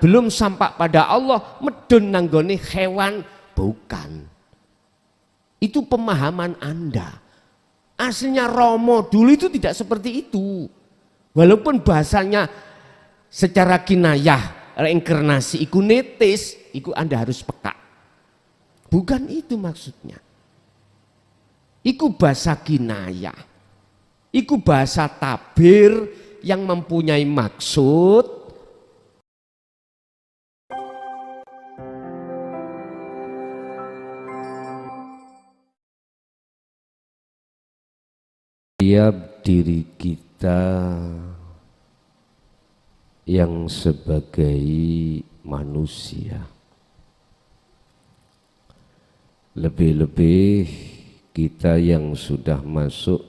belum sampai pada Allah medun nanggone hewan, bukan. Itu pemahaman Anda. Aslinya Romo dulu itu tidak seperti itu. Walaupun bahasanya secara kinayah reinkarnasi iku netis, iku Anda harus peka. Bukan itu maksudnya. Iku bahasa kinayah. Iku bahasa tabir yang mempunyai maksud tiap diri kita yang sebagai manusia, lebih-lebih kita yang sudah masuk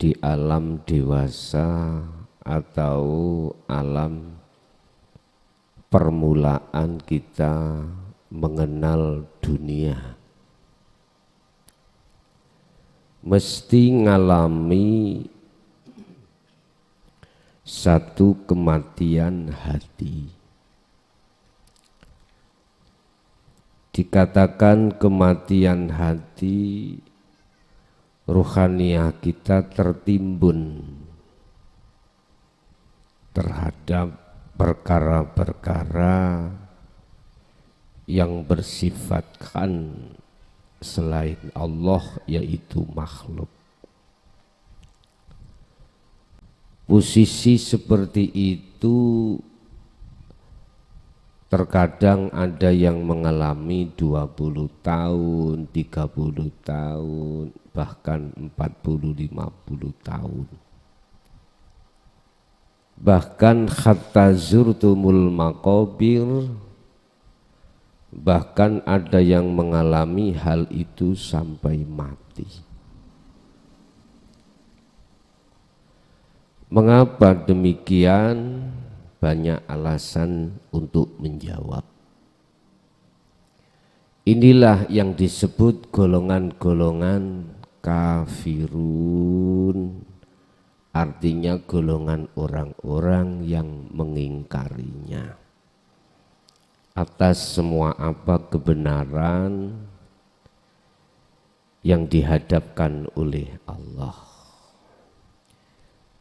di alam dewasa atau alam permulaan kita mengenal dunia, mesti ngalami satu kematian hati. Dikatakan kematian hati, ruhaniah kita tertimbun terhadap perkara-perkara yang bersifatkan selain Allah, yaitu makhluk. Posisi seperti itu terkadang ada yang mengalami 20 tahun, 30 tahun, bahkan 40-50 tahun. Bahkan hatta zurtumul maqabir, bahkan ada yang mengalami hal itu sampai mati. Mengapa demikian? Banyak alasan untuk menjawab. Inilah yang disebut golongan-golongan kafirun, artinya golongan orang-orang yang mengingkarinya atas semua apa kebenaran yang dihadapkan oleh Allah.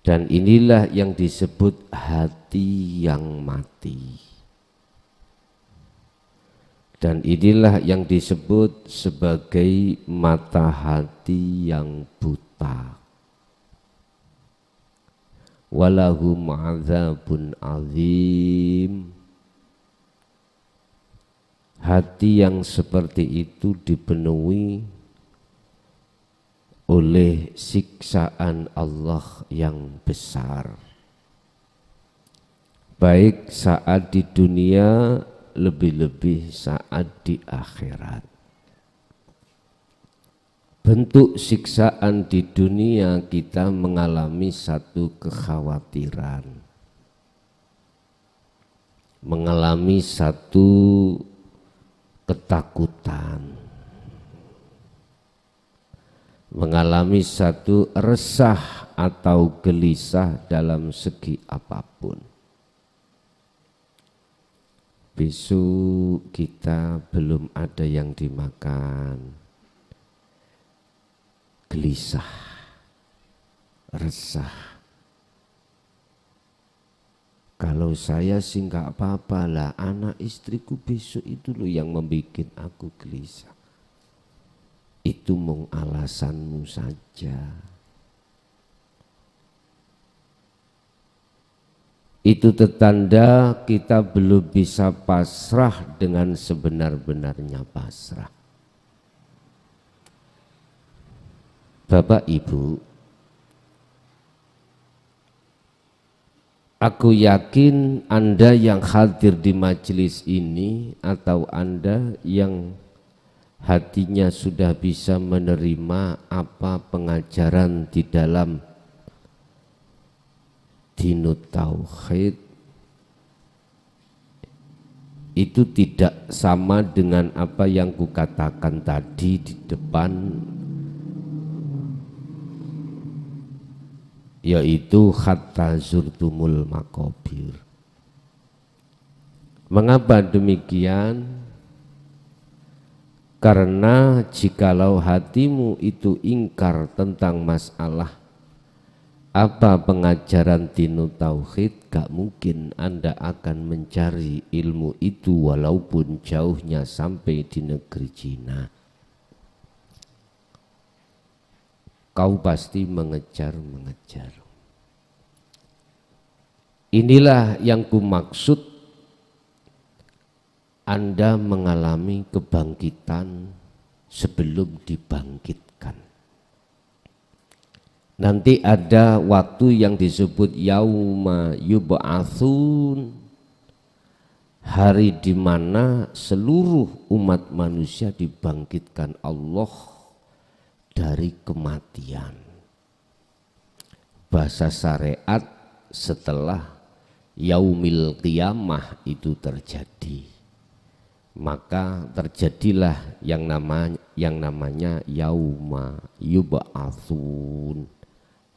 Dan inilah yang disebut hati yang mati. Dan inilah yang disebut sebagai mata hati yang buta. Walahum azabun azim. Hati yang seperti itu dipenuhi oleh siksaan Allah yang besar, baik saat di dunia, lebih-lebih saat di akhirat. Bentuk siksaan di dunia kita mengalami satu kekhawatiran, mengalami satu ketakutan, mengalami satu resah atau gelisah dalam segi apapun. Besok kita belum ada yang dimakan, gelisah, resah. Kalau saya sih nggak apa-apa lah, anak istriku besok itu loh yang membuat aku gelisah. Itu mung alasanmu saja. Itu tetanda kita belum bisa pasrah dengan sebenar-benarnya pasrah. Bapak Ibu, aku yakin Anda yang hadir di majelis ini atau Anda yang hatinya sudah bisa menerima apa pengajaran di dalam Dinut Tauhid, itu tidak sama dengan apa yang kukatakan tadi di depan, yaitu hatta zurtumul maqabir. Mengapa demikian? Karena jikalau hatimu itu ingkar tentang masalah apa pengajaran dinu tauhid, gak mungkin Anda akan mencari ilmu itu walaupun jauhnya sampai di negeri Cina. Kau pasti mengejar-mengejar. Inilah yang kumaksud Anda mengalami kebangkitan sebelum dibangkitkan. Nanti ada waktu yang disebut yauma yub'atsun, hari di mana seluruh umat manusia dibangkitkan Allah dari kematian. Bahasa syariat setelah yaumil qiyamah itu terjadi, maka terjadilah yang namanya yauma yub'atsun,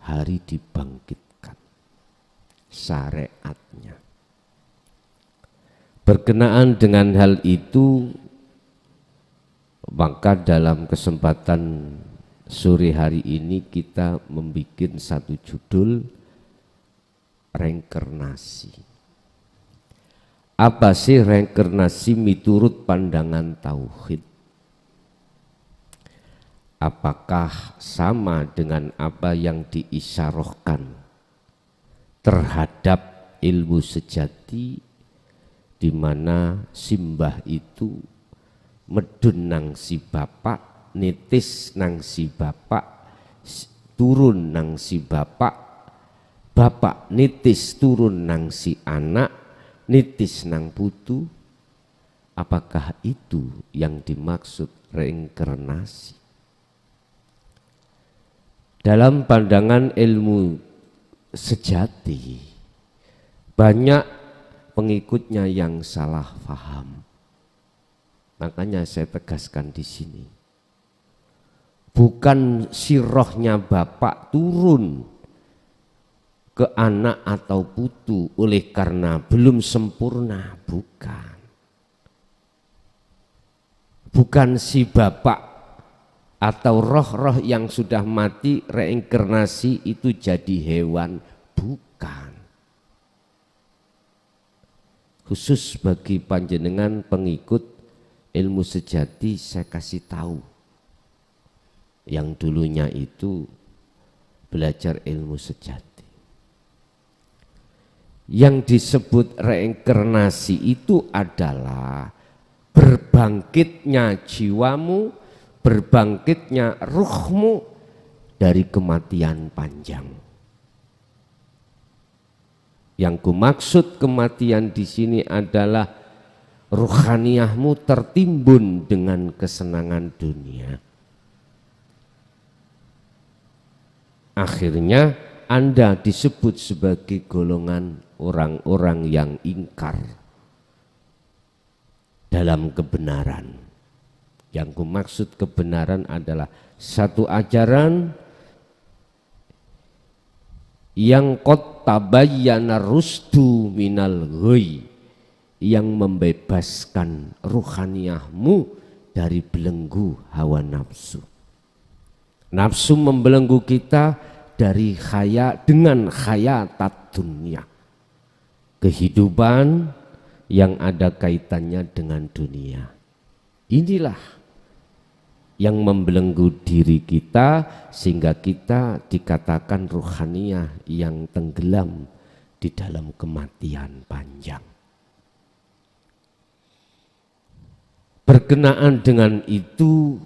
hari dibangkitkan. Syariatnya berkenaan dengan hal itu, maka dalam kesempatan sore hari ini kita membuat satu judul, reinkarnasi. Apa sih reinkarnasi miturut pandangan tauhid? Apakah sama dengan apa yang diisyarahkan terhadap ilmu sejati, di mana simbah itu medun nang si bapak, nitis nang si bapak, turun nang si bapak, bapak nitis turun nang si anak, nitis nang putu? Apakah itu yang dimaksud reinkarnasi? Dalam pandangan ilmu sejati, banyak pengikutnya yang salah paham. Makanya saya tegaskan di sini, bukan sirrohnya bapak turun ke anak atau putu oleh karena belum sempurna, bukan. Bukan si bapak atau roh-roh yang sudah mati reinkarnasi itu jadi hewan, bukan. Khusus bagi panjenengan pengikut ilmu sejati, saya kasih tahu, yang dulunya itu belajar ilmu sejati, yang disebut reinkarnasi itu adalah berbangkitnya jiwamu, berbangkitnya ruhmu dari kematian panjang. Yang kumaksud kematian di sini adalah ruhaniyahmu tertimbun dengan kesenangan dunia. Akhirnya Anda disebut sebagai golongan orang-orang yang ingkar dalam kebenaran. Yang kumaksud kebenaran adalah satu ajaran yang qad tabayyana rusdu minal ghoi, yang membebaskan ruhaniyahmu dari belenggu hawa nafsu. Nafsu membelenggu kita dari dengan khayatat dunia, kehidupan yang ada kaitannya dengan dunia. Inilah yang membelenggu diri kita sehingga kita dikatakan ruhaniyah yang tenggelam di dalam kematian panjang. Berkenaan dengan itu,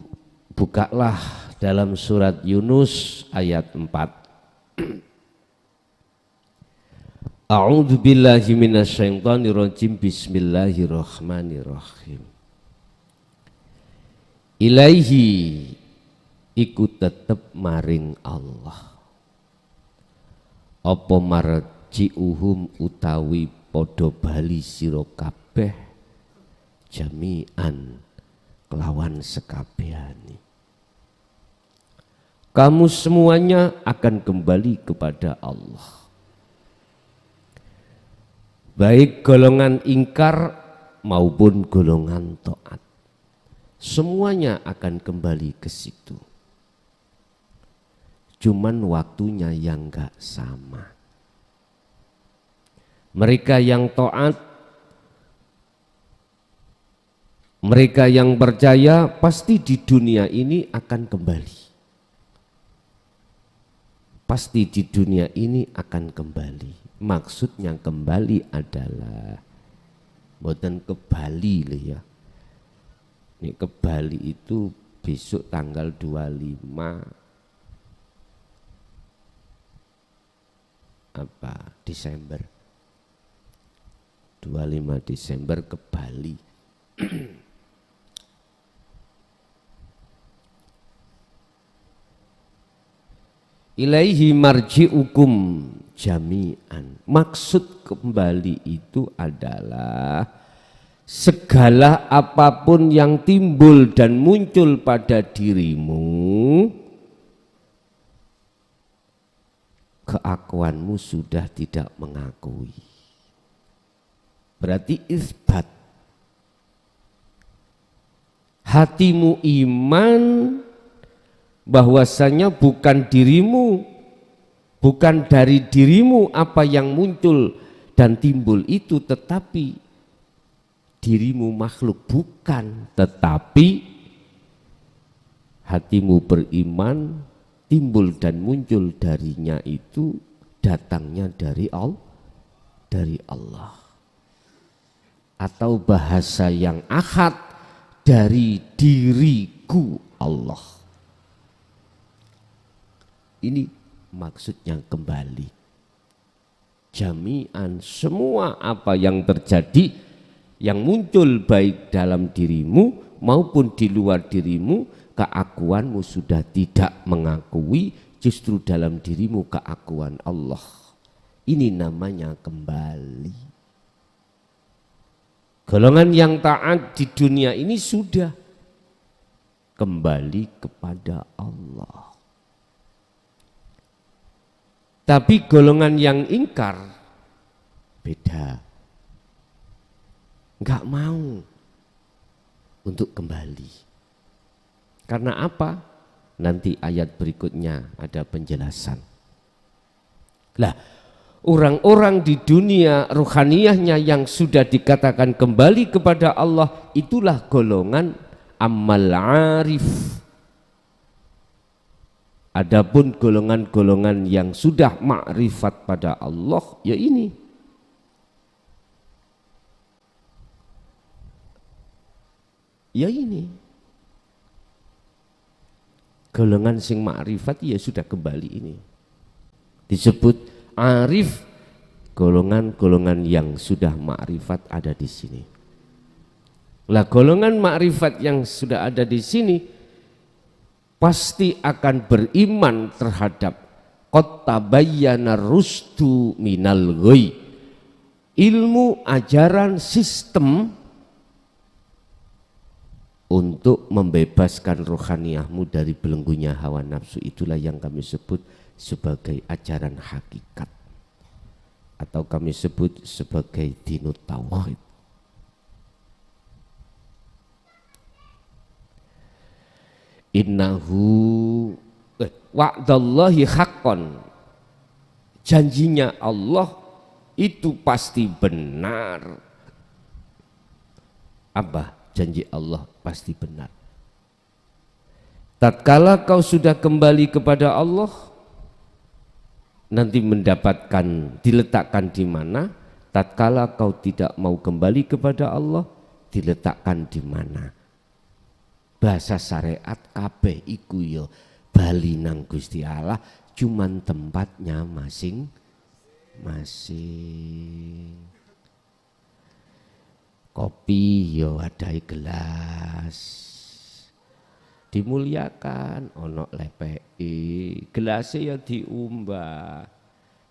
bukalah dalam surat Yunus ayat 4. A'udzu billahi minasyaitonir rajim. Bismillahirrahmanirrahim. Ilaihi iku tetep maring Allah. Apa marji'uhum utawi podo bali sira kabeh jami'an kelawan sekabehane. Kamu semuanya akan kembali kepada Allah. Baik golongan ingkar maupun golongan taat. Semuanya akan kembali ke situ. Cuman waktunya yang enggak sama. Mereka yang taat, mereka yang percaya pasti di dunia ini akan kembali. Pasti di dunia ini akan kembali. Maksudnya kembali adalah mboten ke Bali lho ya. Ini ke Bali itu besok tanggal 25 Desember. 25 Desember ke Bali. Ilaihi marji'ukum jami'an. Maksud kembali itu adalah segala apapun yang timbul dan muncul pada dirimu, keakuanmu sudah tidak mengakui. Berarti isbat. Hatimu iman bahwasanya bukan dirimu, bukan dari dirimu apa yang muncul dan timbul itu, tetapi dirimu makhluk, bukan, tetapi hatimu beriman, timbul dan muncul darinya itu datangnya dari Allah. Atau bahasa yang ahad, dari diriku Allah. Ini maksudnya kembali. Jami'an, semua apa yang terjadi, yang muncul baik dalam dirimu maupun di luar dirimu, keakuanmu sudah tidak mengakui, justru dalam dirimu keakuan Allah. Ini namanya kembali. Golongan yang taat di dunia ini sudah kembali kepada Allah. Tapi golongan yang ingkar beda. Enggak mau untuk kembali. Karena apa? Nanti ayat berikutnya ada penjelasan. Lah, orang-orang di dunia ruhaniyahnya yang sudah dikatakan kembali kepada Allah, itulah golongan amal arif. Adapun golongan-golongan yang sudah makrifat pada Allah, ya ini. Ya ini. Golongan sing makrifat ya sudah kembali ini. Disebut arif, golongan-golongan yang sudah makrifat ada di sini. Lah golongan makrifat yang sudah ada di sini pasti akan beriman terhadap qad tabayyana rusdu minal ghoi, ilmu, ajaran, sistem untuk membebaskan rohaniyahmu dari belenggunya hawa nafsu. Itulah yang kami sebut sebagai ajaran hakikat, atau kami sebut sebagai dinut tauhid. Innahu wa'dallahi haqqan, janjinya Allah itu pasti benar. Apa janji Allah pasti benar? Tatkala kau sudah kembali kepada Allah, nanti mendapatkan, diletakkan di mana? Tatkala kau tidak mau kembali kepada Allah, diletakkan di mana? Bahasa syariat kabeh iku ya bali nang Gusti Allah, cuman tempatnya masing-masing. Kopi yo adai gelas, dimuliakan, ono lepeki, gelasnya ya diumbah,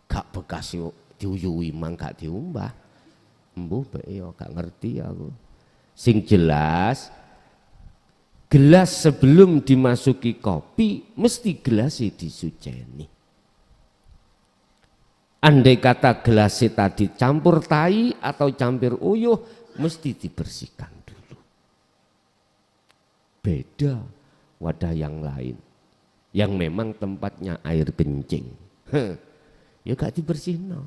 gak bekas yo diuyui mang gak diumbah, embuh be yo gak ngerti aku. Sing jelas, gelas sebelum dimasuki kopi mesti gelasnya disuceni. Andai kata gelasnya tadi campur tai atau campur uyuh, mesti dibersihkan dulu. Beda wadah yang lain, yang memang tempatnya air kencing, ya gak dibersihin, no.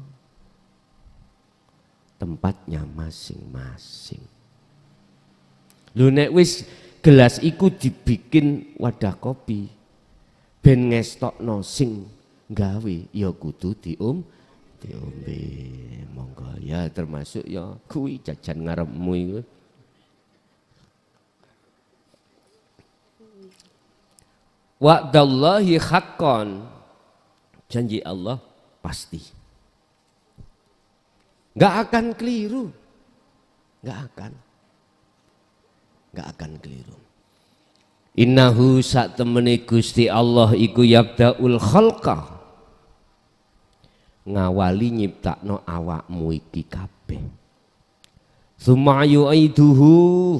Tempatnya masing-masing. Lho nek wis gelas iku dibikin wadah kopi, ben ngestokno sing gawe ya kudu diombe. Monggo ya, termasuk ya kuwi jajan ngarepmu iku. Wa'dallahi haqqan, janji Allah pasti. Enggak akan keliru. Enggak akan keliru. Innahu sak temene Gusti Allah iku yabdaul khalqa, ngawali nyiptakno awakmu iki kabeh. Tsumma yu'iduhu,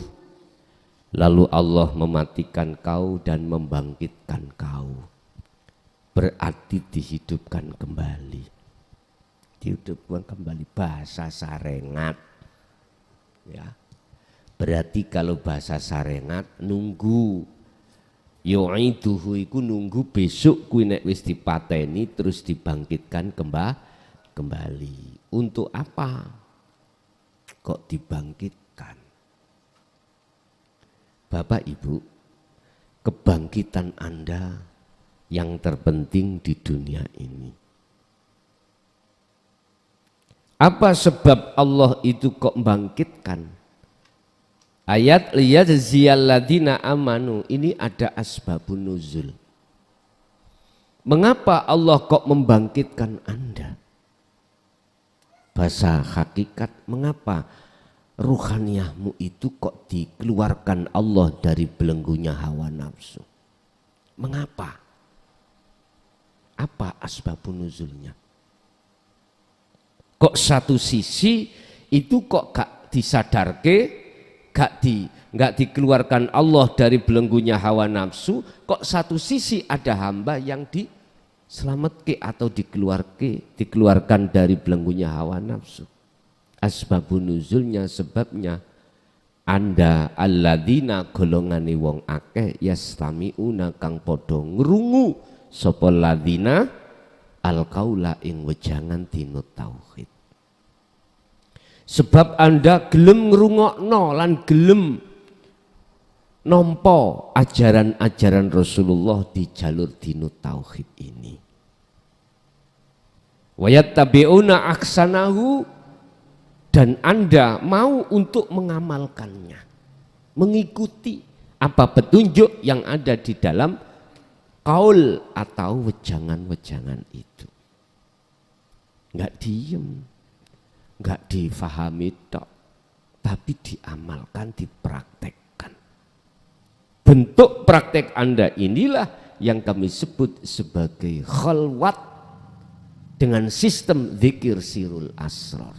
lalu Allah mematikan kau dan membangkitkan kau. Berarti dihidupkan kembali. Dihidupkan kembali, bahasa Sarengat. Ya. Berarti kalau bahasa Sarengat nunggu. Yu'iduhu iku nunggu besok kuwi nek wis dipateni terus dibangkitkan kembali. Untuk apa kok dibangkitkan? Bapak Ibu, kebangkitan Anda yang terpenting di dunia ini. Apa sebab Allah itu kok membangkitkan? Ayat liyajziyalladina amanu, ini ada asbabun nuzul. Mengapa Allah kok membangkitkan Anda? Bahasa hakikat, mengapa ruhaniyahmu itu kok dikeluarkan Allah dari belenggunya hawa nafsu? Mengapa? Apa asbabun nuzulnya? Kok satu sisi itu kok gak disadarke, gak dikeluarkan Allah dari belenggunya hawa nafsu, kok satu sisi ada hamba yang diselamatke atau dikeluarkan dari belenggunya hawa nafsu. Asbabun nuzulnya, sebabnya Anda alladzina golongane wong akeh yastamiuna kang padha ngrungu sapa ladzina alqaula ing wejangan dina tauhid. Sebab Anda gelem ngrungokno lan gelem nampa ajaran-ajaran Rasulullah di jalur dinu tauhid ini. Wa yattabi'una aksanahu, dan Anda mau untuk mengamalkannya, mengikuti apa petunjuk yang ada di dalam kaul atau wejangan-wejangan itu. Enggak diem, enggak difahami tok, tapi diamalkan, dipraktekkan. Bentuk praktek Anda inilah yang kami sebut sebagai khalwat dengan sistem dzikir sirul asrar.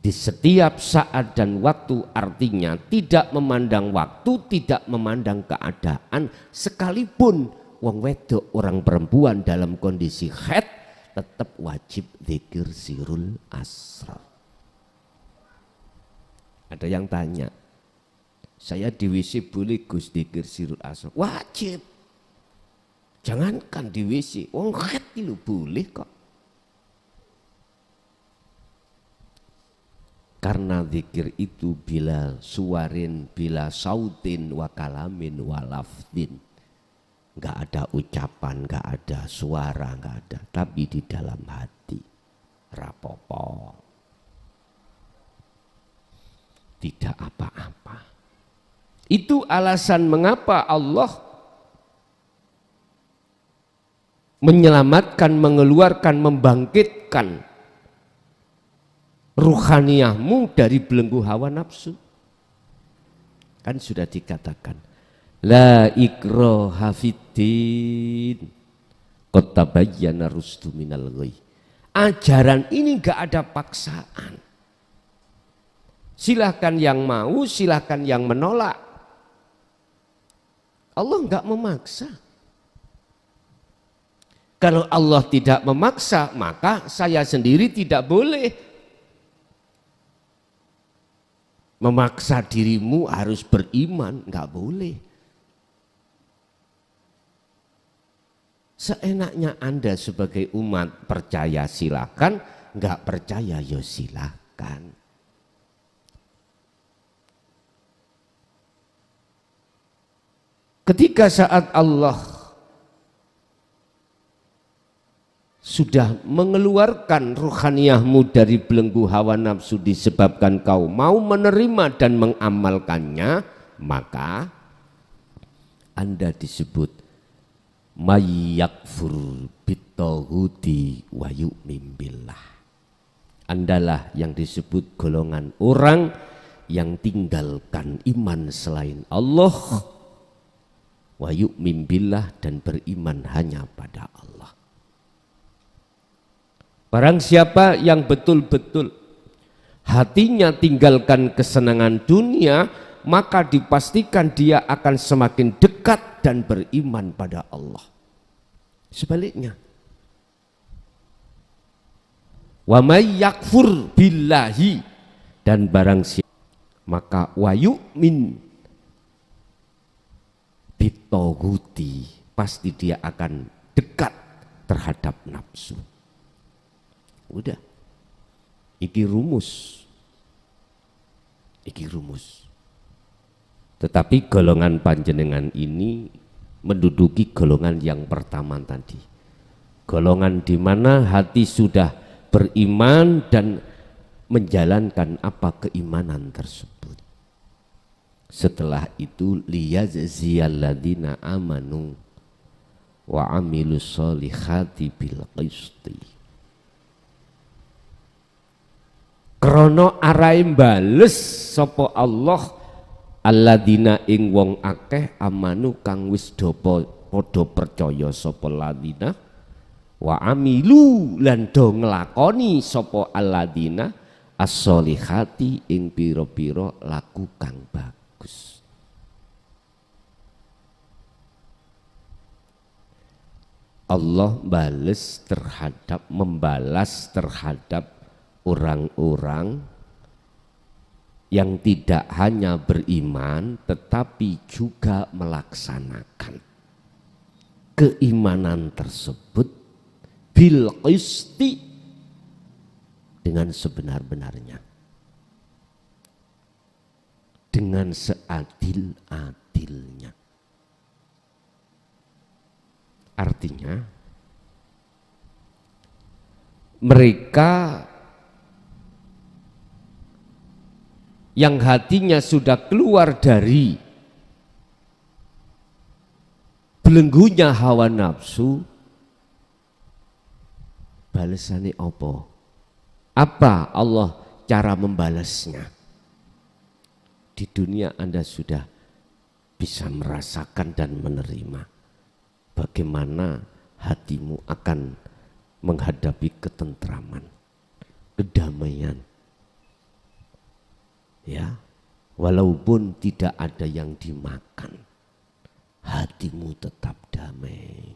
Di setiap saat dan waktu, artinya tidak memandang waktu, tidak memandang keadaan, sekalipun wong wedok orang perempuan dalam kondisi haid tetap wajib dzikir sirul asrar. Ada yang tanya, saya di WC boleh Gus dzikir sirul asrar? Wajib. Jangankan di WC, wong haid itu boleh kok. Karena zikir itu bila suarin, bila sautin, wa kalamin, wa lafdin. Enggak ada ucapan, enggak ada suara, enggak ada, tapi di dalam hati. Rapopo. Tidak apa-apa. Itu alasan mengapa Allah menyelamatkan, mengeluarkan, membangkitkan ruhaniyahmu dari belenggu hawa nafsu. Kan sudah dikatakan, la ikraha fiddin qad tabayyana rusdu minal ghayy. Ajaran ini enggak ada paksaan. Silahkan yang mau, silahkan yang menolak. Allah enggak memaksa. Kalau Allah tidak memaksa, maka saya sendiri tidak boleh memaksa dirimu harus beriman, nggak boleh. Seenaknya Anda sebagai umat percaya silakan, nggak percaya ya silakan. Ketika saat Allah sudah mengeluarkan ruhaniyahmu dari belenggu hawa nafsu disebabkan kau mau menerima dan mengamalkannya, maka Anda disebut mayyakfur bittaghuti wa yu'min billah. Andalah yang disebut golongan orang yang tinggalkan iman selain Allah, wa yu'min billah, dan beriman hanya pada Allah. Barang siapa yang betul-betul hatinya tinggalkan kesenangan dunia, maka dipastikan dia akan semakin dekat dan beriman pada Allah. Sebaliknya, wa may yakfur billahi, dan barang siapa maka wa yu'min bitaghuti, pasti dia akan dekat terhadap nafsu. Udah, iki rumus. Tetapi golongan panjenengan ini menduduki golongan yang pertama tadi. Golongan di mana hati sudah beriman dan menjalankan apa keimanan tersebut. Setelah itu liyajziyalladzina amanu wa amilus solihati bil qisti. Krono arai bales sapa Allah alladzina ing wong akeh amanu kang wis padha percaya sapa ladina wa amilu lan do nglakoni sapa alladzina as-solihati ing pira-pira laku kang bagus. Allah membalas terhadap orang-orang yang tidak hanya beriman tetapi juga melaksanakan keimanan tersebut bil qisti, dengan sebenar-benarnya, dengan seadil-adilnya. Artinya mereka yang hatinya sudah keluar dari belenggunya hawa nafsu, balasannya apa? Apa Allah cara membalasnya? Di dunia Anda sudah bisa merasakan dan menerima bagaimana hatimu akan menghadapi ketentraman, kedamaian. Ya, walaupun tidak ada yang dimakan, hatimu tetap damai.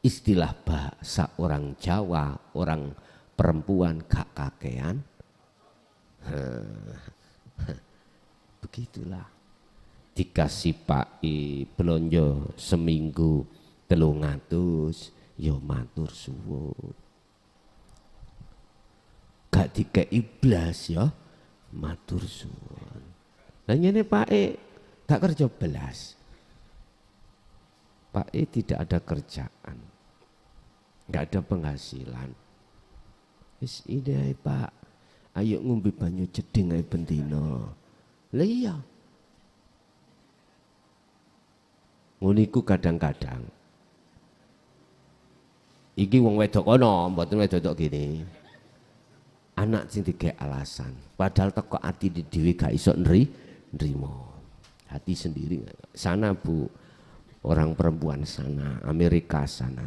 Istilah bahasa orang Jawa, orang perempuan gak kakean, begitulah. Dikasih paki belonjo seminggu 300, yo matur suwun. Gak dikei blas ya, matur suwun. Lah ngene Pak gak kerja belas. Pak tidak ada kerjaan, gak ada penghasilan. Wis ide Pak, ayo ngombe banyu jeding ae bendina. Lah iya. Nguniku kadang-kadang. Iki wong wedok kono, mboten wedok gini. Anak sing dikek alasan, padahal teko ati dhewe gak iso nrimo. Hati sendiri. Sana Bu, orang perempuan sana, Amerika sana.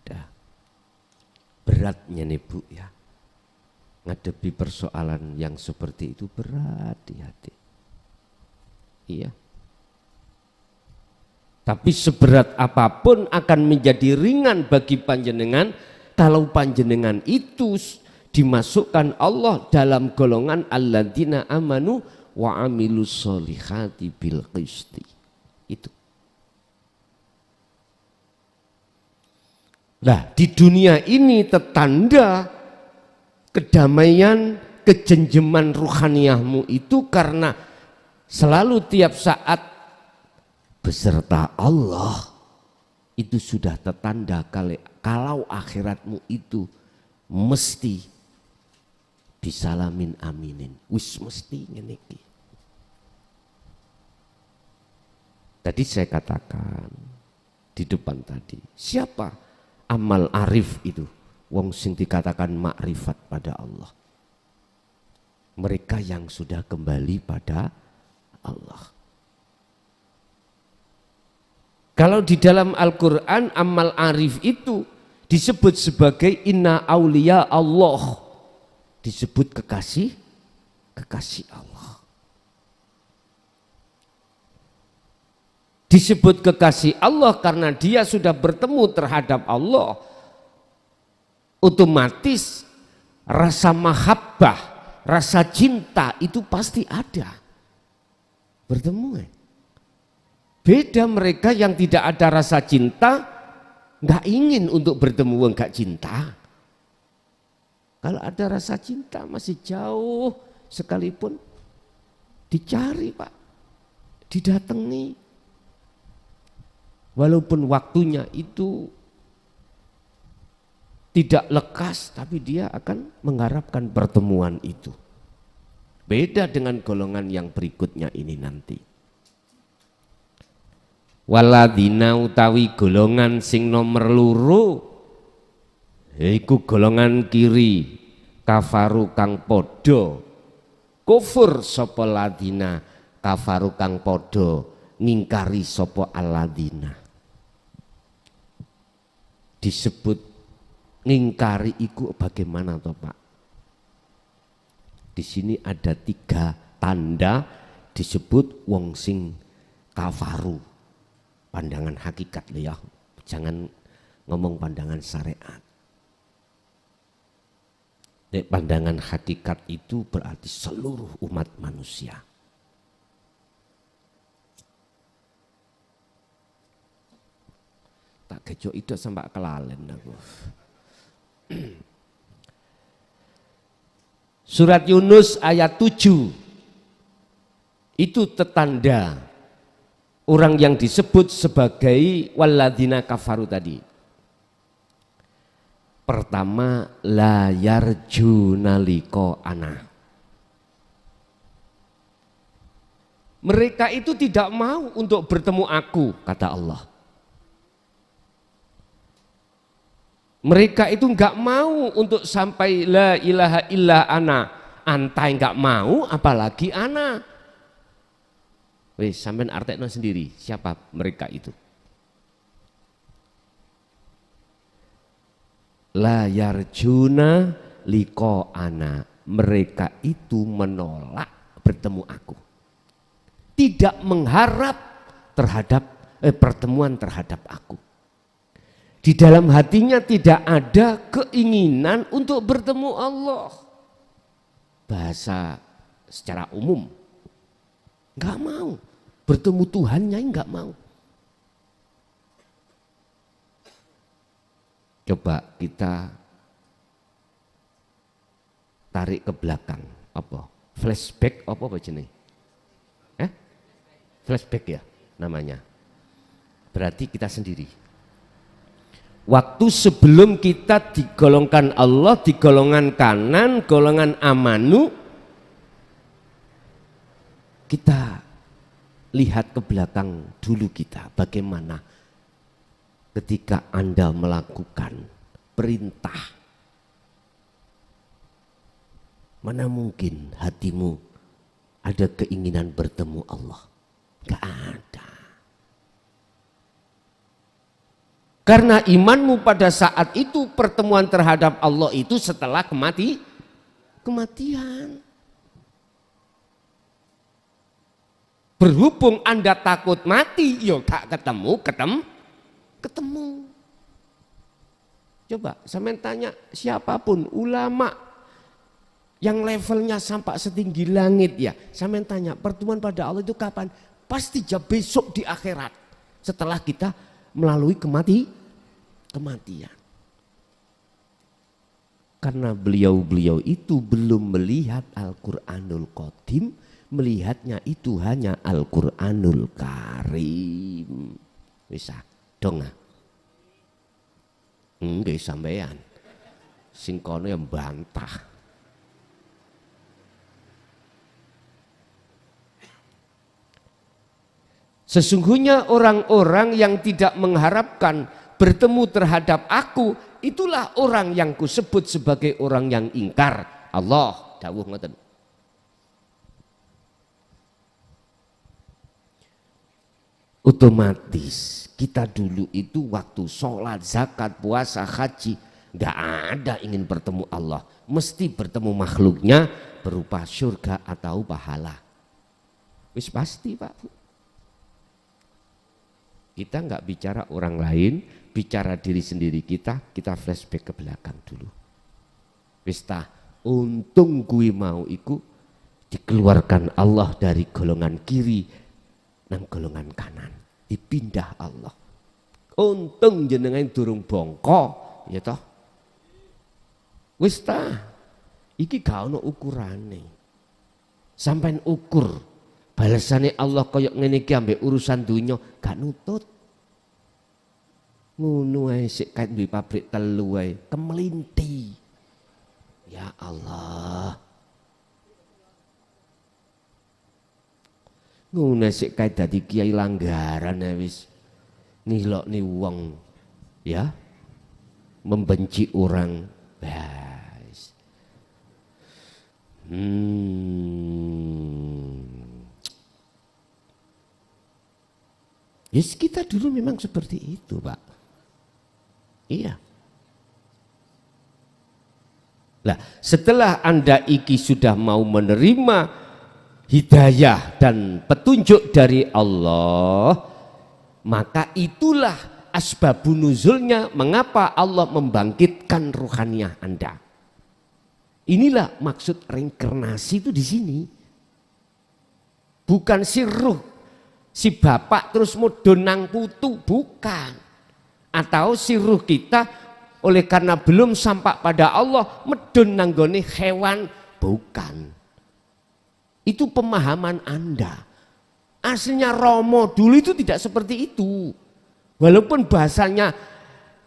Dah. Beratnya nih Bu ya. Ngadepi persoalan yang seperti itu berat di hati. Iya. Tapi seberat apapun akan menjadi ringan bagi panjenengan kalau panjenengan itu dimasukkan Allah dalam golongan alladzina amanu wa amilus solihati bil qisti. Itu. Nah, di dunia ini tertanda kedamaian, kejenjeman ruhaniyahmu itu karena selalu tiap saat beserta Allah. Itu sudah tertanda kalau akhiratmu itu mesti disalamin aminin. Wis mesti ngene iki. Tadi saya katakan di depan tadi, siapa amal arif itu? Wong sing dikatakan makrifat pada Allah. Mereka yang sudah kembali pada Allah. Kalau di dalam Al-Quran amal arif itu disebut sebagai inna auliya Allah. Disebut kekasih Allah. Disebut kekasih Allah karena dia sudah bertemu terhadap Allah. Otomatis rasa mahabbah, rasa cinta itu pasti ada. Bertemu. Beda mereka yang tidak ada rasa cinta, nggak ingin untuk bertemu, nggak cinta. Kalau ada rasa cinta masih jauh sekalipun dicari Pak, didatangi. Walaupun waktunya itu tidak lekas, tapi dia akan mengharapkan pertemuan itu. Beda dengan golongan yang berikutnya ini nanti. Waladina utawi golongan sing nomor loro iku golongan kiri kafaru kang podo kufur sapa ladina kafaru kang podo ngingkari sapa aladina. Disebut ngingkari iku bagaimana toh Pak? Di sini ada 3 tanda disebut wong sing kafaru. Pandangan hakikat loh ya, jangan ngomong pandangan syariat. Pandangan hakikat itu berarti seluruh umat manusia. Tak kejo itu sampai kelalen aku. Surat Yunus ayat 7 itu tertanda orang yang disebut sebagai walladzina kafaru tadi. Pertama, la yarjuna liqa'ana. Mereka itu tidak mau untuk bertemu aku, kata Allah. Mereka itu enggak mau untuk sampai la ilaha illa ana. Antai enggak mau, apalagi ana. Wes sampean artekno sendiri siapa mereka itu. La yarjuna liqa'ana. Mereka itu menolak bertemu aku. Tidak mengharap terhadap pertemuan terhadap aku. Di dalam hatinya tidak ada keinginan untuk bertemu Allah. Bahasa secara umum. Enggak mau. Bertemu Tuhannya enggak mau. Coba kita tarik ke belakang. Apa? Flashback apa jenenge? Flashback ya namanya. Berarti kita sendiri. Waktu sebelum kita digolongkan Allah di golongan kanan, golongan amanu, kita lihat ke belakang dulu kita bagaimana ketika Anda melakukan perintah. Mana mungkin hatimu ada keinginan bertemu Allah? Gak ada. Karena imanmu pada saat itu pertemuan terhadap Allah itu setelah kematian. Berhubung Anda takut mati, yo gak ketemu. Coba sampean tanya siapapun ulama yang levelnya sampai setinggi langit ya, sampean tanya pertemuan pada Allah itu kapan? Pasti besok di akhirat setelah kita melalui kematian. Karena beliau-beliau itu belum melihat Al-Qur'anul Qadim, melihatnya itu hanya Al-Qur'anul Karim. Bisa dong ah? Enggak sampean. Sing kono yang bantah. Sesungguhnya orang-orang yang tidak mengharapkan bertemu terhadap aku, itulah orang yang kusebut sebagai orang yang ingkar. Allah dawuh ngoten. Otomatis kita dulu itu waktu sholat, zakat, puasa, haji gak ada ingin bertemu Allah, mesti bertemu makhluknya berupa surga atau pahala. Wis pasti Pak Bu. Kita nggak bicara orang lain, bicara diri sendiri kita flashback ke belakang dulu. Wis tah, untung gue mau iku dikeluarkan Allah dari golongan kiri nang golongan kanan, dipindah Allah. Untung jenengan durung bongko, ya toh. Wis tah, iki gak ono ukurane. Sampean ukur balasane Allah koyok ngene iki ambek urusan dunya gak nutut. Ngono ae sik kae duwe pabrik telu ae, kemelinti. Ya Allah. Ngono sik kae dadi kiai langgaran wis nilokne wong ya. Membenci orang. Guys. Yes, kita dulu memang seperti itu, Pak. Iya. Nah, setelah Anda iki sudah mau menerima hidayah dan petunjuk dari Allah, maka itulah asbabun nuzulnya mengapa Allah membangkitkan ruhaniyah Anda. Inilah maksud reinkarnasi itu di sini. Bukan si ruh, si bapak terus mudun nang putu, bukan. Atau si ruh kita oleh karena belum sampai pada Allah medun nanggone hewan, bukan. Itu pemahaman Anda. Aslinya Romo dulu itu tidak seperti itu. Walaupun bahasanya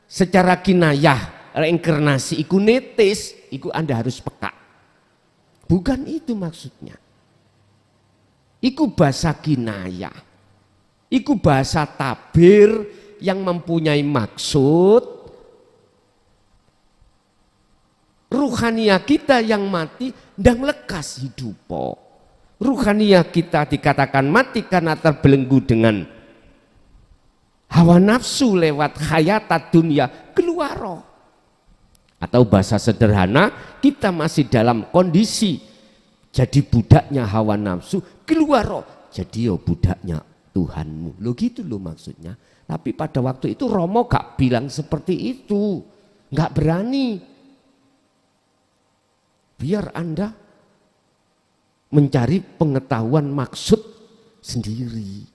secara kinayah reinkarnasi iku netis, iku Anda harus peka. Bukan itu maksudnya. Iku bahasa kinayah. Iku bahasa tabir yang mempunyai maksud ruhaniyah kita yang mati ndang lekas hidupo. Ruhaniyah kita dikatakan mati karena terbelenggu dengan hawa nafsu lewat hayatat dunia keluar. Atau bahasa sederhana, kita masih dalam kondisi jadi budaknya hawa nafsu, keluar jadi budaknya Tuhanmu. Lo gitu lo maksudnya. Tapi pada waktu itu Romo gak bilang seperti itu, gak berani. Biar Anda mencari pengetahuan maksud sendiri.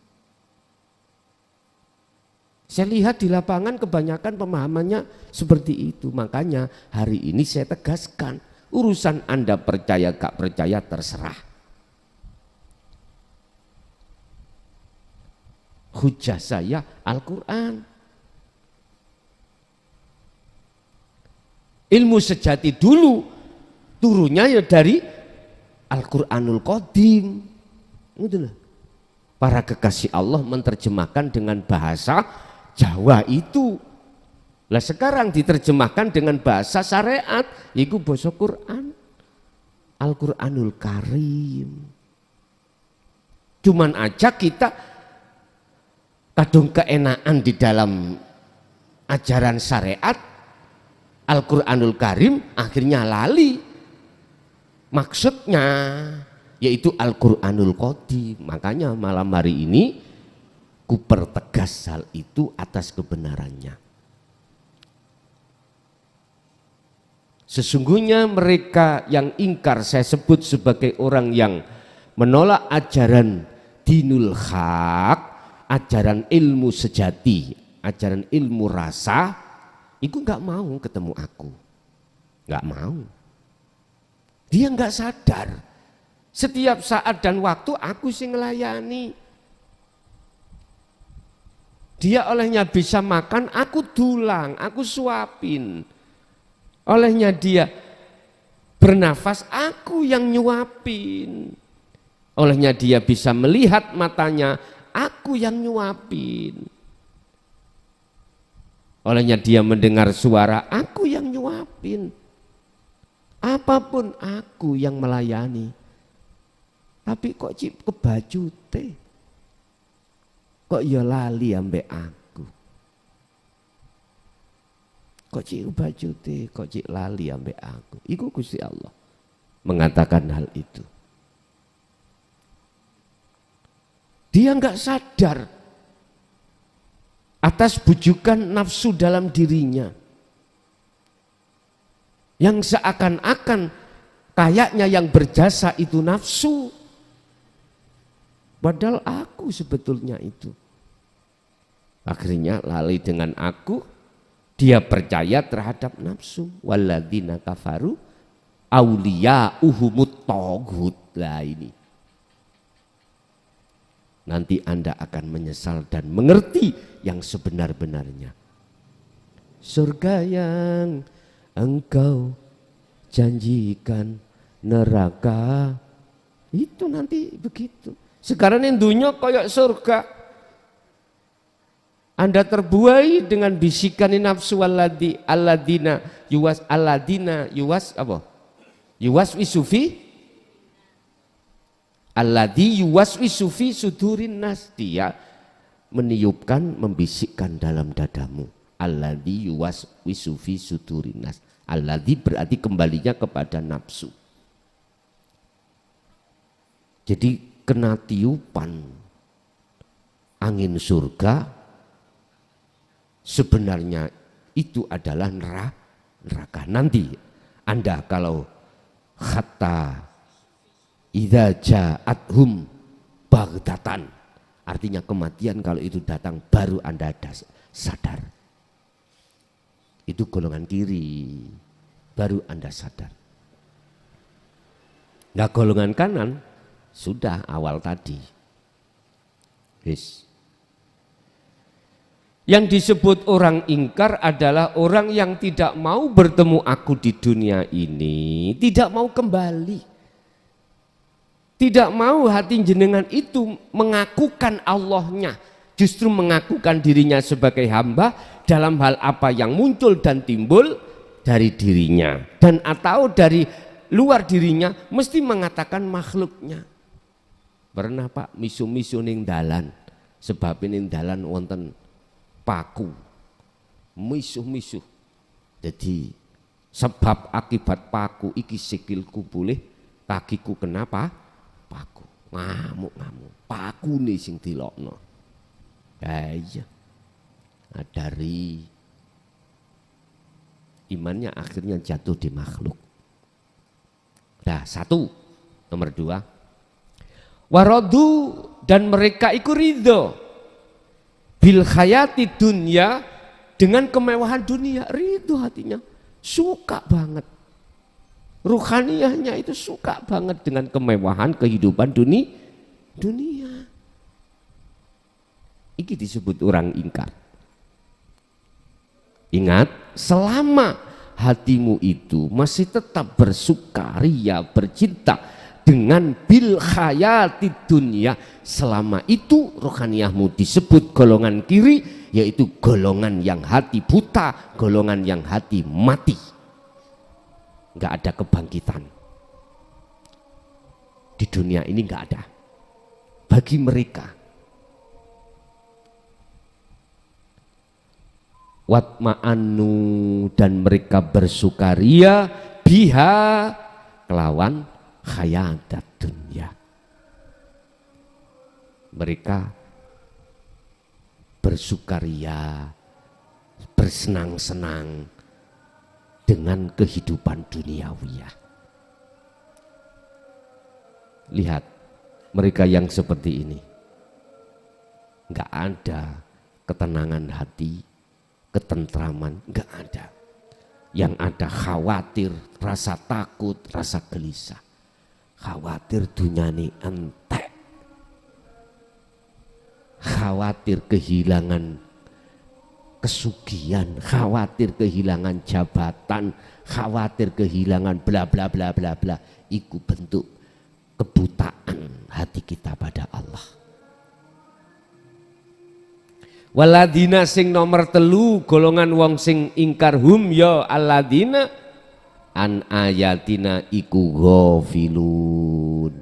Saya lihat di lapangan kebanyakan pemahamannya seperti itu. Makanya hari ini saya tegaskan, urusan Anda percaya gak percaya terserah. Hujah saya Al-Quran. Ilmu sejati dulu turunnya ya dari Al-Quranul Qadim. Para kekasih Allah menerjemahkan dengan bahasa Jawa itu. Lah sekarang diterjemahkan dengan bahasa syariat, itu bahasa Quran. Al-Quranul Karim. Cuman aja kita kadung keenaan di dalam ajaran syariat Al-Quranul Karim akhirnya lali. Maksudnya yaitu Al-Qur'anul Qadim. Makanya malam hari ini ku pertegas hal itu atas kebenarannya. Sesungguhnya mereka yang ingkar saya sebut sebagai orang yang menolak ajaran dinul haq, ajaran ilmu sejati, ajaran ilmu rasa, itu nggak mau ketemu aku, nggak mau. Dia nggak sadar. Setiap saat dan waktu aku sih ngelayani. Dia olehnya bisa makan, aku dulang, aku suapin. Olehnya dia bernafas, aku yang nyuapin. Olehnya dia bisa melihat matanya, aku yang nyuapin. Olehnya dia mendengar suara, aku yang nyuapin. Apapun aku yang melayani. Tapi kok cip kebajute? Kok ya lali ambek aku? Kok cik bajute, kok cik lali ambek aku? Iku Gusti Allah mengatakan hal itu. Dia enggak sadar atas bujukan nafsu dalam dirinya. Yang seakan-akan kayaknya yang berjasa itu nafsu. Padahal aku sebetulnya itu. Akhirnya lali dengan aku. Dia percaya terhadap nafsu. Walladzina kafaru auliya'uhumut taghut. Lah ini. Nanti Anda akan menyesal dan mengerti yang sebenar-benarnya. Surga yang engkau janjikan, neraka itu nanti begitu. Sekarang ini dunia kayak surga. Anda terbuai dengan bisikan nafsu alladina yuwas wisufi alladhi yuwas wisufi sudurin nas. Dia meniupkan, membisikkan dalam dadamu. Alladhi yuwas wisufi sudurin nas. Alladhi berarti kembalinya kepada nafsu. Jadi kena tiupan angin surga. Sebenarnya itu adalah neraka. Nanti Anda kalau hatta idza ja'athum baghtatan, artinya kematian kalau itu datang baru Anda sadar. Itu golongan kiri, baru Anda sadar. Nah golongan kanan sudah awal tadi. Yes. Yang disebut orang ingkar adalah orang yang tidak mau bertemu aku di dunia ini, tidak mau kembali. Tidak mau hati jenengan itu mengakukan Allahnya, justru mengakukan dirinya sebagai hamba dalam hal apa yang muncul dan timbul dari dirinya. Dan atau dari luar dirinya mesti mengatakan makhluknya. Pernah Pak misu-misu ning dalan, sebab ning dalan wonten paku, misuh-misuh. Jadi sebab akibat paku iki sikilku boleh, kakiku kenapa? Paku. Ngamuk-ngamuk. Paku nih sing dilokno. Iya. Nah, dari imannya akhirnya jatuh di makhluk. Nah, satu. Nomor dua. Waradu dan mereka ikut ridho. Bil khayati dunia, dengan kemewahan dunia, ridho hatinya, suka banget. Ruhaniyahnya itu suka banget dengan kemewahan kehidupan dunia. Ini disebut orang ingkar. Ingat, selama hatimu itu masih tetap bersukaria, bercinta dengan bil khayati dunia, selama itu rohaniyahmu disebut golongan kiri, yaitu golongan yang hati buta, golongan yang hati mati. Enggak ada kebangkitan di dunia ini, enggak ada bagi mereka. Watma'annu, dan mereka bersukaria biha kelawan hayatat dunya. Mereka bersukaria, bersenang-senang dengan kehidupan duniawiyah. Lihat mereka yang seperti ini, nggak ada ketenangan hati, ketentraman, nggak ada. Yang ada khawatir, rasa takut, rasa gelisah. Khawatir dunyane entek, khawatir kehilangan kesugihan, khawatir kehilangan jabatan, khawatir kehilangan bla bla bla bla bla. Iku bentuk kebutaan hati kita pada Allah. Waladina sing nomor 3 golongan wong sing ingkar hum ya aladina an ayatina iku ghafilun.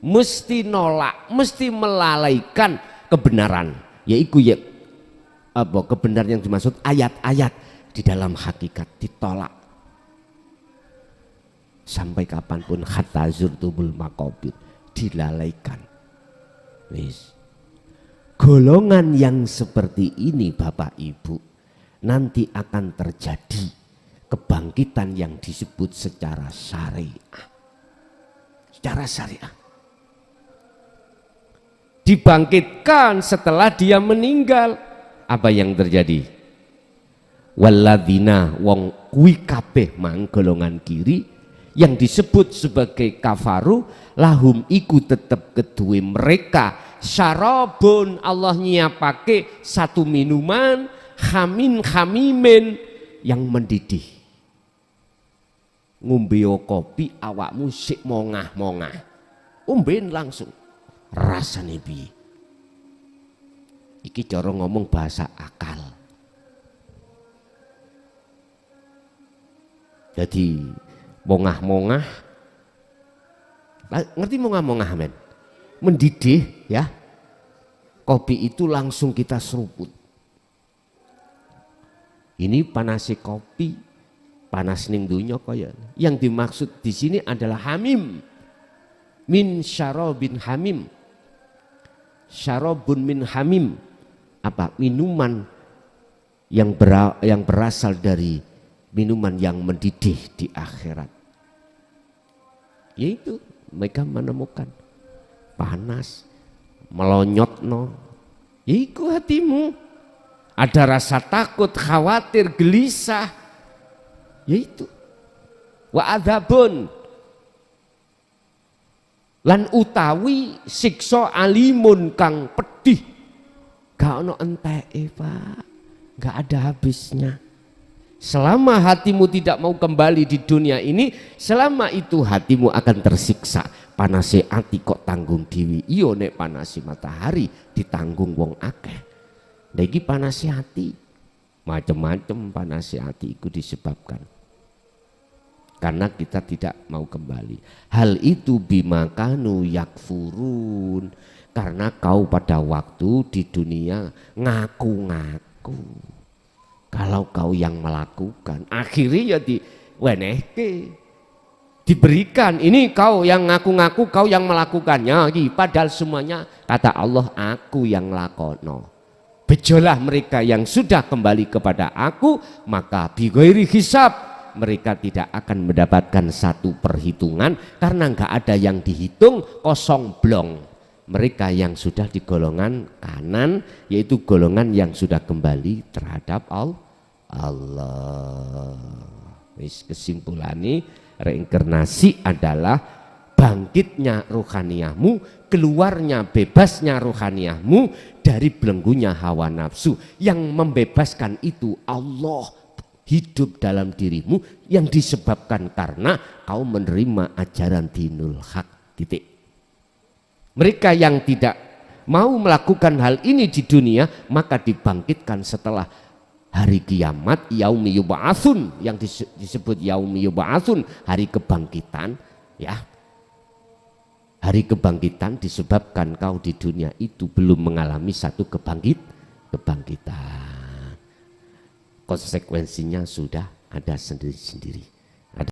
Mesti nolak, mesti melalaikan kebenaran. Yaiku ya apa kebenaran yang dimaksud ayat-ayat di dalam hakikat ditolak. Sampai kapanpun hatta zurtumul maqabir, dilalaikan. Wis. Golongan yang seperti ini Bapak Ibu nanti akan terjadi kebangkitan yang disebut secara syariah. Secara syariah. Dibangkitkan setelah dia meninggal. Apa yang terjadi? Walladzina wong kuwi kabeh mang golongan kiri yang disebut sebagai kafaru lahum iku tetep kedue mereka syarabun, Allah nyiapake satu minuman hamimin yang mendidih. Ngombe kopi awakmu sik mongah-mongah, umben langsung rasane piye. Iki cara ngomong bahasa akal. Jadi mongah-mongah, ngerti mongah-mongah men? Mendidih ya, kopi itu langsung kita seruput. Ini panasi kopi, panas ning dunya kaya. Yang dimaksud di sini adalah hamim, min syarabin hamim, syarabun min hamim. Apa? Minuman yang berasal dari minuman yang mendidih di akhirat. Yaitu mereka menemukan panas, melonyot no. Yaitu hatimu. Ada rasa takut, khawatir, gelisah. Yaitu. Wa adzabun. Lan utawi siksa alimun kang pedih. Gak ono enteke Pak. Gak ada habisnya. Selama hatimu tidak mau kembali di dunia ini, selama itu hatimu akan tersiksa. Panase ati kok tanggung dewi. Iyo nek panasi matahari ditanggung wong akeh. Lagi panasi hati. Macem-macem panasi hati itu disebabkan. Karena kita tidak mau kembali. Hal itu bimakanu yakfurun. Karena kau pada waktu di dunia ngaku-ngaku. Kalau kau yang melakukan, akhirnya ya diwenehke, diberikan. Ini kau yang ngaku-ngaku, kau yang melakukannya. Padahal semuanya kata Allah, aku yang lakono. Bejolah mereka yang sudah kembali kepada aku, maka bighairi hisab, mereka tidak akan mendapatkan satu perhitungan karena nggak ada yang dihitung, kosong blong. Mereka yang sudah di golongan kanan, yaitu golongan yang sudah kembali terhadap Allah. Kesimpulannya, reinkarnasi adalah bangkitnya rohaniyahmu, keluarnya bebasnya rohaniyahmu dari belenggunya hawa nafsu. Yang membebaskan itu Allah hidup dalam dirimu, yang disebabkan karena kau menerima ajaran dinul haq. Titik. Mereka yang tidak mau melakukan hal ini di dunia, maka dibangkitkan setelah hari kiamat, yaumi yub'atsun, yang disebut yaumi yub'atsun, hari kebangkitan ya. Hari kebangkitan disebabkan kau di dunia itu belum mengalami satu kebangkitan. Konsekuensinya sudah ada sendiri-sendiri.